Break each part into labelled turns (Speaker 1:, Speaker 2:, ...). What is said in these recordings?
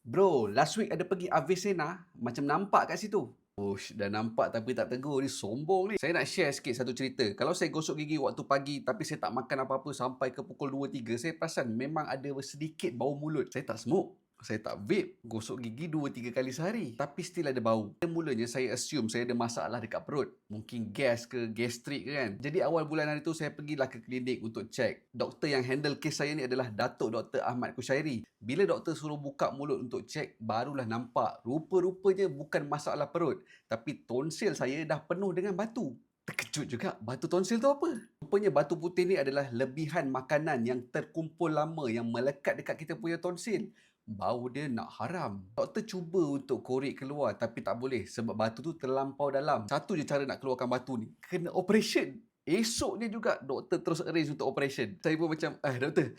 Speaker 1: Bro, last week ada pergi Avicenna, macam nampak kat situ. Ush, dah nampak tapi tak tegur ni, sombong ni. Saya nak share sikit satu cerita. Kalau saya gosok gigi waktu pagi tapi saya tak makan apa-apa sampai ke pukul 2 3, saya perasan memang ada sedikit bau mulut. Saya tak smoke, saya tak vape, gosok gigi 2 3 kali sehari, tapi still ada bau. Mulanya saya assume saya ada masalah dekat perut. Mungkin gas ke, gastrik ke kan. Jadi awal bulan hari tu saya pergilah ke klinik untuk check. Doktor yang handle kes saya ni adalah Datuk Dr. Ahmad Kushairi. Bila doktor suruh buka mulut untuk check, barulah nampak rupa-rupanya bukan masalah perut, tapi tonsil saya dah penuh dengan batu. Terkejut juga, batu tonsil tu apa? Rupanya batu putih ni adalah lebihan makanan yang terkumpul lama yang melekat dekat kita punya tonsil. Bau dia nak haram. Doktor cuba untuk korek keluar tapi tak boleh sebab batu tu terlampau dalam. Satu je cara nak keluarkan batu ni, kena operation. Esoknya juga doktor terus arrange untuk operation. Saya pun macam, doktor,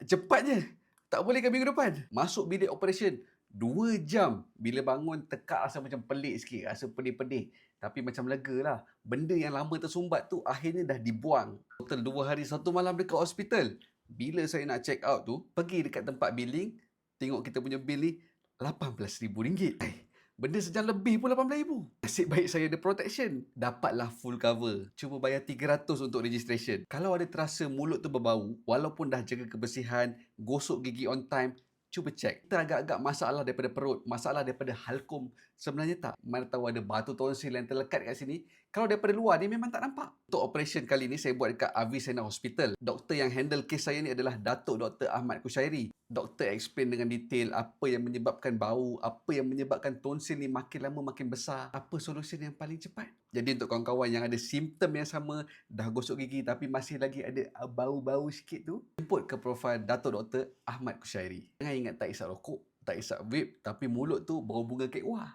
Speaker 1: cepat je. Tak boleh ke minggu depan? Masuk bilik operation 2 jam. Bila bangun tekak rasa macam pelik sikit, rasa pedih-pedih. Tapi macam lega lah. Benda yang lama tersumbat tu akhirnya dah dibuang. Total 2 hari 1 malam dekat hospital. Bila saya nak check out tu, pergi dekat tempat billing, tengok kita punya bil ni RM18,000. Benda sejam lebih pun RM18,000. Nasib baik saya ada protection. Dapatlah full cover. Cuba bayar RM300 untuk registration. Kalau ada terasa mulut tu berbau, walaupun dah jaga kebersihan, gosok gigi on time, cuba cek. Kita agak-agak masalah daripada perut, masalah daripada halkum. Sebenarnya tak. Mana tahu ada batu tonsil yang terlekat kat sini. Kalau daripada luar ni memang tak nampak. Untuk operation kali ni saya buat dekat Avicenna Hospital. Doktor yang handle kes saya ni adalah Datuk Dr. Ahmad Kushairi. Doktor explain dengan detail apa yang menyebabkan bau, apa yang menyebabkan tonsil ni makin lama makin besar, apa solusi yang paling cepat. Jadi untuk kawan-kawan yang ada simptom yang sama, dah gosok gigi tapi masih lagi ada bau-bau sikit tu, jemput ke profil Datuk Dr. Ahmad Kushairi. Jangan ingat tak isap rokok, tak isap vape, tapi mulut tu bau bunga kek wah.